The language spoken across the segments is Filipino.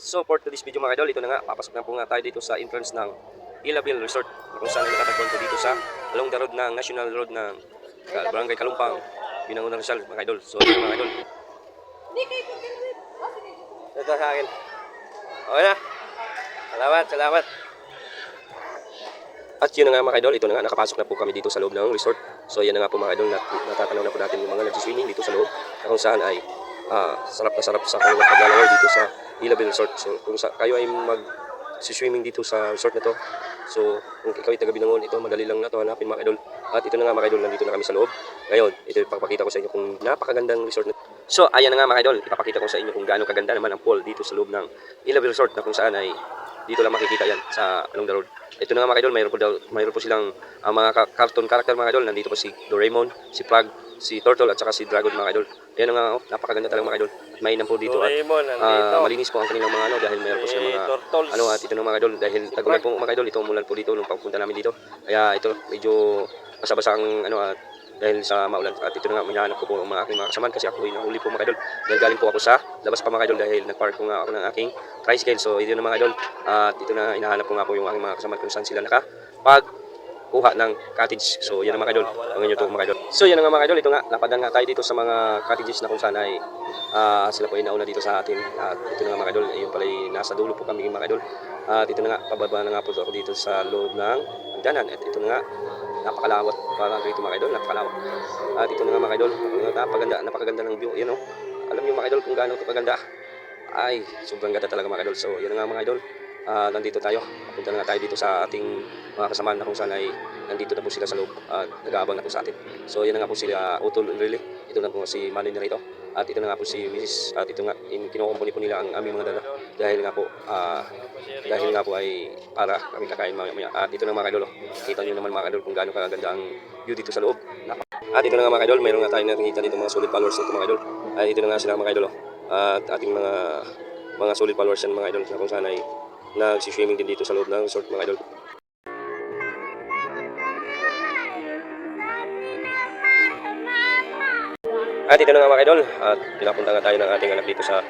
So for today's video mga idol, ito na nga, papasok na po nga tayo dito sa entrance ng Ilabel Resort na kung saan ay nakatagpuan po dito sa along the road ng National Road ng Barangay Kalumpang, Binangonan Rizal mga idol. So ito mga idol. Ito sa akin. Okay na. Salamat. At yun na nga mga idol, ito na nga, nakapasok na po kami dito sa loob ng resort. So yan na nga po mga idol, natatanaw na po natin yung mga nagsiswimming dito sa loob na kung saan ay sarap na sarap sa kanilang paglalaway dito sa Ilabel Resort. So kung kayo ay mag-swimming dito sa resort na to, so kung ikaw ay taga Binangon, ito madali lang na to hanapin mga idol. At ito na nga mga idol, nandito na kami sa loob. Ngayon, ito ipapakita ko sa inyo kung napakagandang resort na. So ayan na nga mga idol, ipapakita ko sa inyo kung gaano kaganda naman ang pool dito sa loob ng Ilabel Resort na kung saan ay dito lang makikita yan sa along the road. Ito na nga mga idol, mayroon po silang mga cartoon character mga idol. Nandito po si Doraemon, si Frog, si Turtle at saka si Dragon mga idol. Ayan na nga, napakaganda talaga mga idol. Mainam po dito Doraemon, at malinis po ang kanilang mga dahil mayroon po silang mga turtles. at ito na mga idol dahil tagulan po mga idol, ito umulan po dito nung pagpunta namin dito. Kaya ito medyo basa-basa ang dahil sa maulan. At ito na nga, minahanap ko po ang mga aking mga kasamaan kasi ako ay nahuli po mga idol. Dahil galing po ako sa labas pa mga idol dahil nagpark ko nga ako ng aking tricycle. So ito na mga idol. At ito na, hinahanap ko nga po yung aking mga kasamaan kung saan sila nakapagkuha ng cottage. So yan na mga idol. Ang inyo to mga idol. So yan na nga mga idol. Ito nga, lapadan nga tayo dito sa mga cottages na kung saan ay sila po ay nauna dito sa atin. At ito na nga mga idol. Ayun pala ay nasa dulo po kami mga idol. At ito na nga, pababa na nga po ako dito sa loob ng hagdanan. At ito na nga, napakalawat para dito mga idol, napakalawak. At ito na nga mga idol, napakaganda ng view. Yan o. Alam niyo mga idol kung gaano ito kaganda. Ay, sobrang ganda talaga mga idol. So, yan na nga mga idol. Nandito tayo. Punta na nga tayo dito sa ating mga kasamahan na kung saan ay nandito na po sila sa loob at nag-aabang na po sa atin. So, yan na nga po sila Utol really. Ito na po si Manny Narito. At ito na nga po si Mrs. At ito nga, kinukumpuni po nila ang aming mga dala. Dahil nga po ay para kami kakain mamaya. At ito na mga idol. Kita nyo naman mga idol kung gaano kaganda ang view dito sa loob. At ito na nga mga idol, mayroon nga tayong nakikita dito mga solid followers nito mga idol. At ito na nga sila mga idol. At ating mga solid followers yan mga idol na kung saan ay nagsiswimming din dito sa loob ng resort mga idol. At ito na nga mga idol, at pinapunta nga tayo ng ating anak dito sa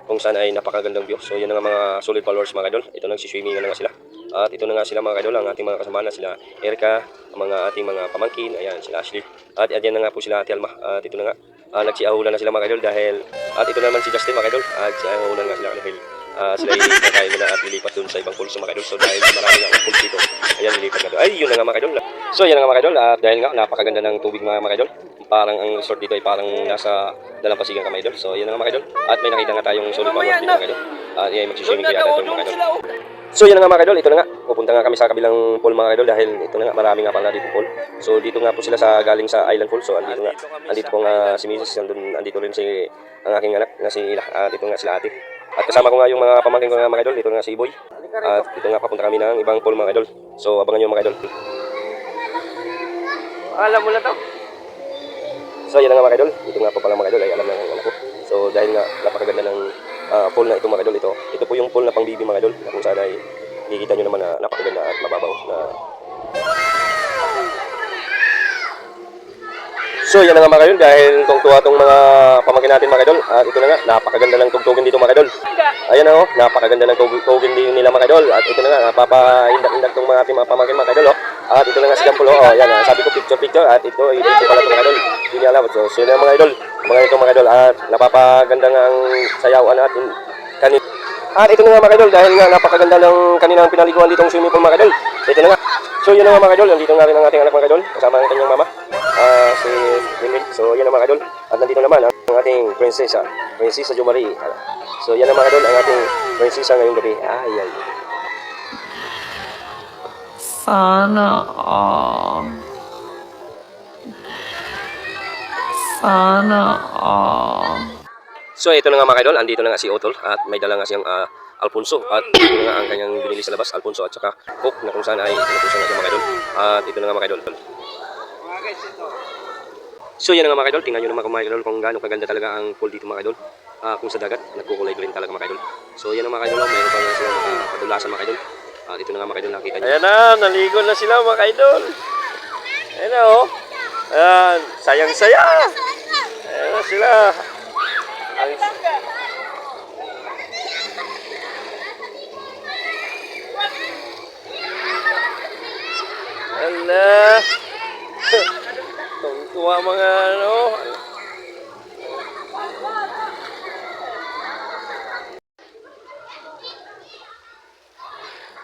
kung saan ay napakagandang view. So yan na nga mga solid followers mga idol. Ito nagsiswimming na nga sila. At ito na nga sila mga idol, ang ating mga kasama na sila Erica, ang mga ating mga pamangkin, ayan sila Ashley. At yan na nga po sila Ate Alma. At ito na nga, nagsiahulan na sila mga idol dahil, at ito naman si Justin mga idol. At siahulan nga sila dahil sila kakain nila at lilipat dun sa ibang pulso mga idol. So dahil marami nga ang pulso dito, ayan lilipat na doon. Ay yun na nga mga idol. So yan na nga mga idol, at dahil nga napakaganda ng tubig mga idol. Parang ang resort dito ay parang nasa dalampasigan ka mga idol. So yan na nga mga idol. At may nakita nga tayong solid followers dito mga idol. At yan magsiswimming kaya ito mga idol. So yan na nga mga idol, ito na nga. Pupunta nga kami sa kabilang pool mga idol dahil ito na nga, marami nga pala dito pool. So dito nga po sila galing sa Island Pool. So andito po nga si Mrs. Andito rin ang aking anak na si Ila. At ito nga sila ate. At kasama ko nga yung mga pamangkin ko nga mga idol. Dito nga si Iboy. At ito nga papunta kami ng ibang pool mga idol. So abangan nyo mga idol. Alam mo na to. So yan na nga mga idol. Ito nga po pala mga idol ay alam na ng anak ko. So dahil nga napakaganda ng pool na ito mga idol. Ito po yung pool na pang bibi mga idol. Kung saan ay nakikita nyo naman na napakaganda at mababaw na. So yan na nga mga idol, dahil tungtuwa itong mga pamangkin natin mga idol. At ito na nga, napakaganda ng tugtugin dito mga idol. Ayan na napakaganda ng tugtugin din nila mga idol. At ito na nga, napapaindak-indak itong mga ating mga pamangkin mga idol. At ito na nga si Jampol. Ayan, sabi ko picture. At ito pala ito mga idol. Hindi niya alam. So yun na mga idol. Mga idol. At napapaganda nga ang sayawan natin kanina. At ito na nga mga idol, dahil nga napakaganda ng kaninang pinaliguan ditong swimming pool mga idol. Ito na nga. So yun na nga mga idol, nandito nga rin ang ating anak mga idol, kasama ang kanyang mama, si Wilwil. So yan na mga idol. At nandito naman ang ating prinsesa Jumari. So yan na mga idol, ang ating prinsesa ngayong gabi. Ay. Sana all. So ito na nga mga idol, andito na nga si Otol at may dala nga siyang Alfonso at ito na nga ang kanyang binili sa labas, Alfonso at saka Coke na kung saan ay inutusan natin mga idol. At ito na nga mga idol. So yan na nga mga idol, tingnan nyo naman mga idol kung gaano kaganda talaga ang pool dito mga idol. Kung sa dagat, nagkukulay green talaga mga idol. So yan na mga idol, mayroon pa nga silang kadulasan mga idol. At ito na nga mga idol, nakita nyo. Ayan na, naligo na sila mga idol. Ayan na Ayan, sayang-saya. Ayan na sila. na. Tungtuwa mga ano.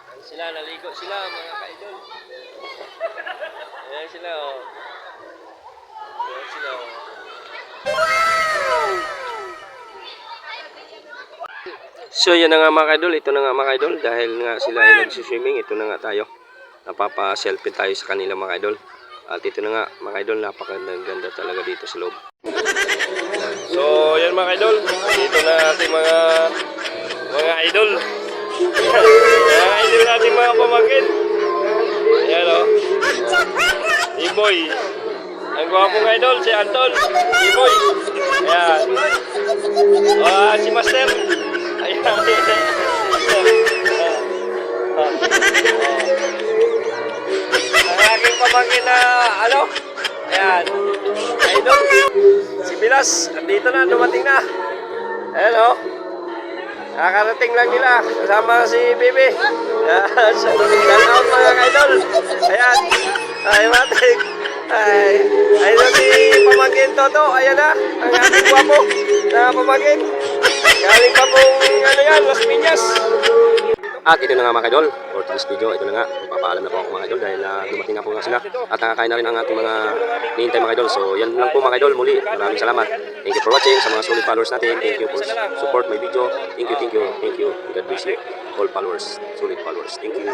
Ayan sila, naligo sila mga ka-idol. Ayan sila oh. Ayan sila oh. So yan na nga mga ka-idol, ito na nga mga ka-idol. Dahil nga sila ay nagsiswimming, ito na nga tayo. Napapa-selfie tayo sa kanila mga ka-idol. At ito na nga mga ka-idol, napakaganda talaga dito sa loob. So yan mga ka-idol, dito na ating mga idol. Mga idol natin mga pamangkin. Ayan o. Iboy. Ang gwapong idol, si Anton. Iboy. Ayan. Si Master. Ayan. Ang aking pamangkin na ano? Ayan. Idol. Si Bilas. Andito na, dumating na. Ayan o. Nakakarating lang nila. Kasama si Bibi. Ayan. Shout out mga idol. Ayan. Ay, matik. Ay, ayun si pamangkin Toto. Ayan na. Ang ating guwapo na pamangkin. Galing pa pong ano yan, Las Piñas. At ito na nga mga idol, for today's video, ito na nga, magpapaalam na po ako mga idol dahil dumating na po nga sila at nakakain na rin ang ating mga nihintay mga idol. So yan lang po mga idol, muli, maraming salamat. Thank you for watching sa mga solid followers natin. Thank you for support my video. Thank you. God bless you, all followers, solid followers. Thank you.